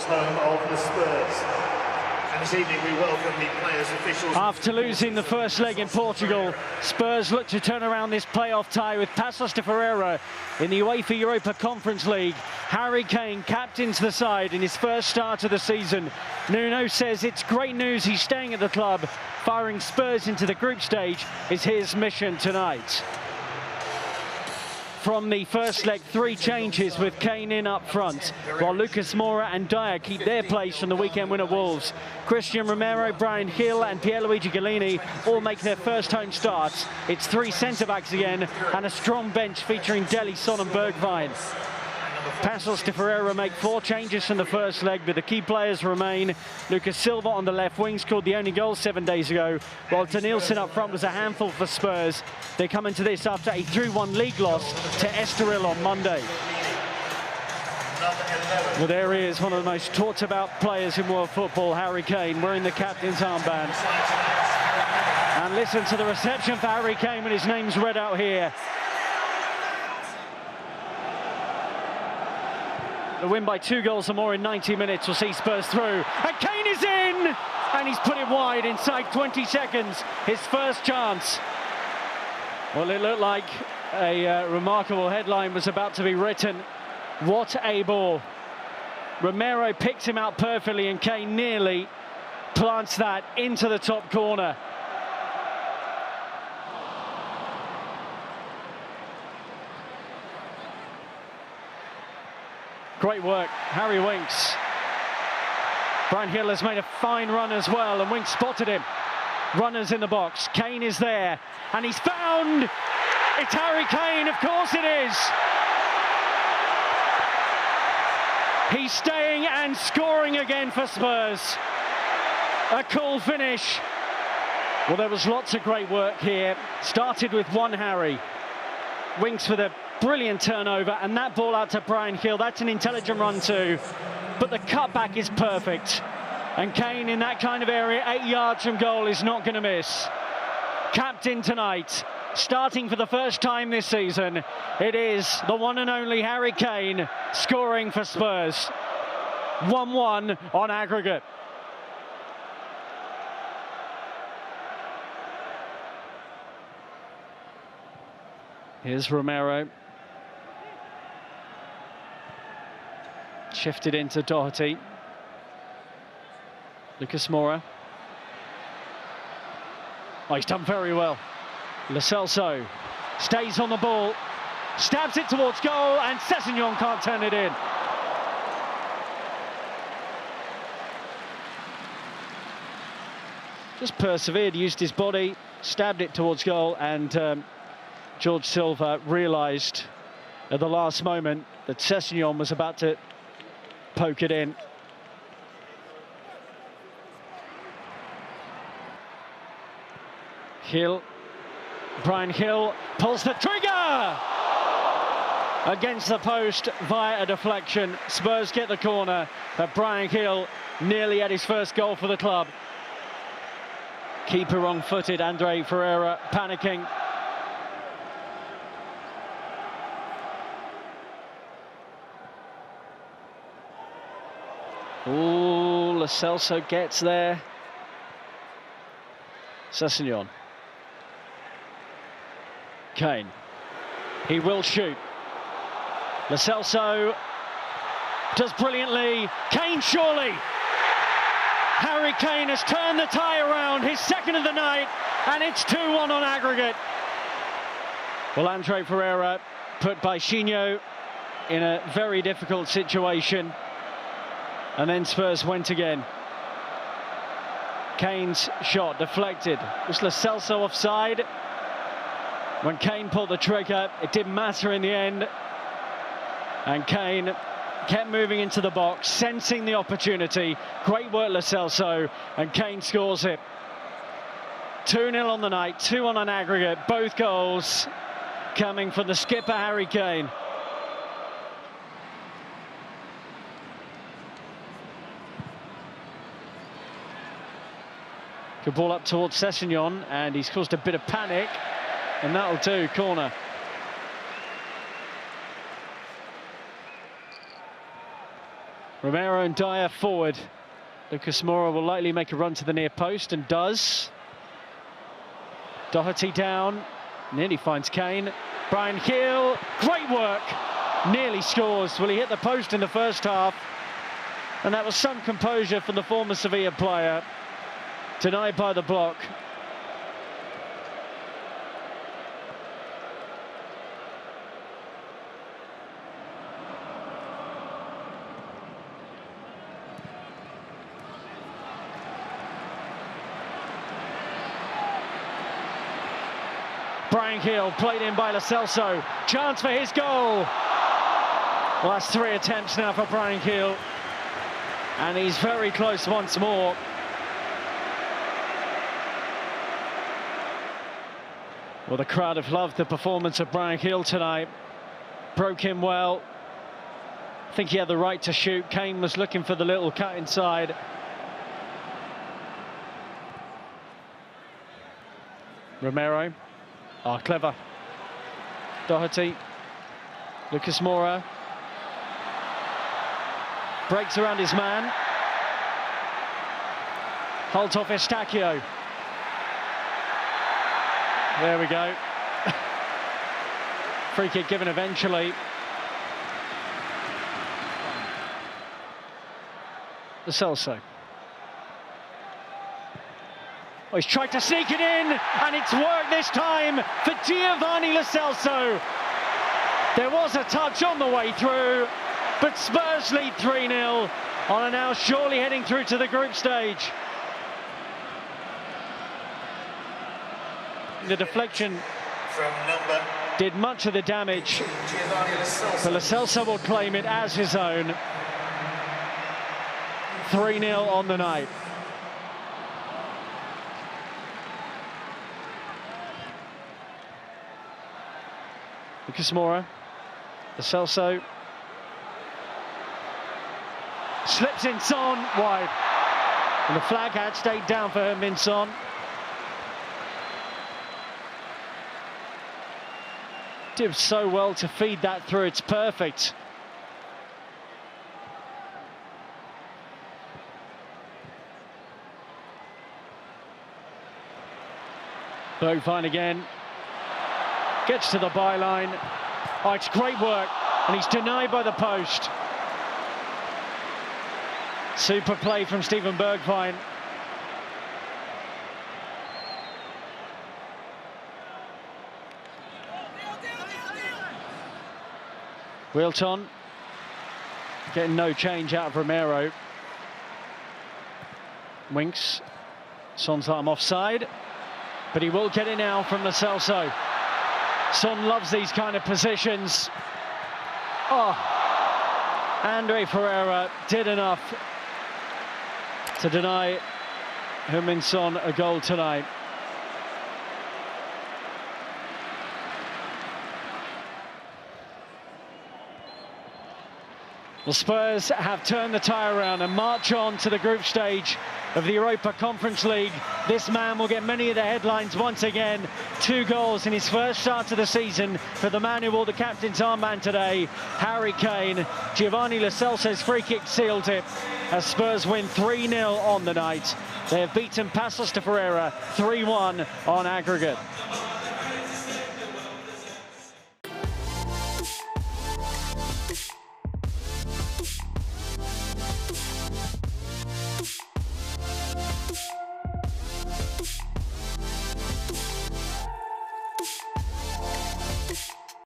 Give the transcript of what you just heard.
home of the Spurs. And this evening we welcome the players, officials... After losing the first leg in Portugal, Spurs look to turn around this playoff tie with Pacos de Ferreira in the UEFA Europa Conference League. Harry Kane captains the side in his first start of the season. Nuno says it's great news he's staying at the club. Firing Spurs into the group stage is his mission tonight. From the first leg, 3 changes with Kane in up front, while Lucas Moura and Dyer keep their place from the weekend win at Wolves. Christian Romero, Brian Hill and Pierluigi Gallini all make their first home starts. It's 3 centre-backs again and a strong bench featuring Dele, Son and Bergwijn. Pacos de Ferreira make 4 changes from the first leg, but the key players remain. Lucas Silva on the left wing scored the only goal 7 days ago, while Denilson up front was a handful for Spurs. They come into this after a 3-1 league loss to Estoril on Monday. Well, there he is, one of the most talked about players in world football, Harry Kane, wearing the captain's armband. And listen to the reception for Harry Kane when his name's read out here. The win by 2 goals or more in 90 minutes will see Spurs through. And Kane is in! And he's put it wide inside 20 seconds. His first chance. Well, it looked like a remarkable headline was about to be written. What a ball. Romero picks him out perfectly and Kane nearly plants that into the top corner. Great work, Harry Winks. Brian Hill has made a fine run as well, and Winks spotted him. Runners in the box, Kane is there, and he's found! It's Harry Kane, of course it is! He's staying and scoring again for Spurs. A cool finish. Well, there was lots of great work here. Started with one Harry. Winks with a brilliant turnover, and that ball out to Brian Hill, that's an intelligent run too, but the cutback is perfect, and Kane in that kind of area, 8 yards from goal, is not going to miss. Captain tonight, starting for the first time this season, it is the one and only Harry Kane scoring for Spurs. 1-1 on aggregate. Here's Romero. Shifted into Doherty. Lucas Moura. Oh, he's done very well. Lo Celso stays on the ball, stabs it towards goal, and Sessegnon can't turn it in. Just persevered, used his body, stabbed it towards goal, and George Silva realised at the last moment that Sessegnon was about to poke it in. Hill, Brian Hill pulls the trigger! Against the post via a deflection. Spurs get the corner, but Brian Hill nearly had his first goal for the club. Keeper wrong-footed, Andre Ferreira panicking. Ooh, Lo Celso gets there. Sessegnon. Kane. He will shoot. Lo Celso does brilliantly. Kane surely. Harry Kane has turned the tie around, his second of the night, and it's 2-1 on aggregate. Well, Andre Ferreira put Baixinho in a very difficult situation. And then Spurs went again. Kane's shot deflected. Was Lo Celso offside? When Kane pulled the trigger, it didn't matter in the end. And Kane kept moving into the box, sensing the opportunity. Great work, Lo Celso, and Kane scores it. 2-0 on the night, 2-1 on aggregate. Both goals coming from the skipper, Harry Kane. Good ball up towards Sessegnon, and he's caused a bit of panic, and that'll do, corner. Romero and Dyer forward. Lucas Moura will likely make a run to the near post and does. Doherty down, nearly finds Kane. Brian Hill, great work, nearly scores. Well, he hit the post in the first half, and that was some composure from the former Sevilla player. Denied by the block. Brian Hill played in by Lo Celso. Chance for his goal. Well, that's 3 attempts now for Brian Hill, and he's very close once more. Well, the crowd have loved the performance of Brian Hill tonight. Broke him well. I think he had the right to shoot. Kane was looking for the little cut inside. Romero. Clever. Doherty. Lucas Moura. Breaks around his man. Holds off Estacio. There we go. Free kick given eventually. Lo Celso. Oh, he's tried to sneak it in, and it's worked this time for Giovanni Lo Celso. There was a touch on the way through, but Spurs lead 3-0 on are now surely heading through to the group stage. The deflection did much of the damage, but Lo Celso will claim it as his own. 3-0 on the night. Lucas Moura, Lo Celso, slips in Son, wide. And the flag had stayed down for Min Son. Did so well to feed that through, it's perfect. Bergwijn again. Gets to the byline. Oh, it's great work, and he's denied by the post. Super play from Steven Bergwijn. Wilton getting no change out of Romero. Winks. Son's like, I'm offside, but he will get it now from Lo Celso. Son loves these kind of positions. Oh, Andre Ferreira did enough to deny Heung-min Son a goal tonight. Well, Spurs have turned the tire around and march on to the group stage of the Europa Conference League. This man will get many of the headlines once again. 2 goals in his first start of the season for the man who wore the captain's armband today, Harry Kane. Giovanni Lo Celso's free kick sealed it as Spurs win 3-0 on the night. They have beaten Pacos de Ferreira 3-1 on aggregate.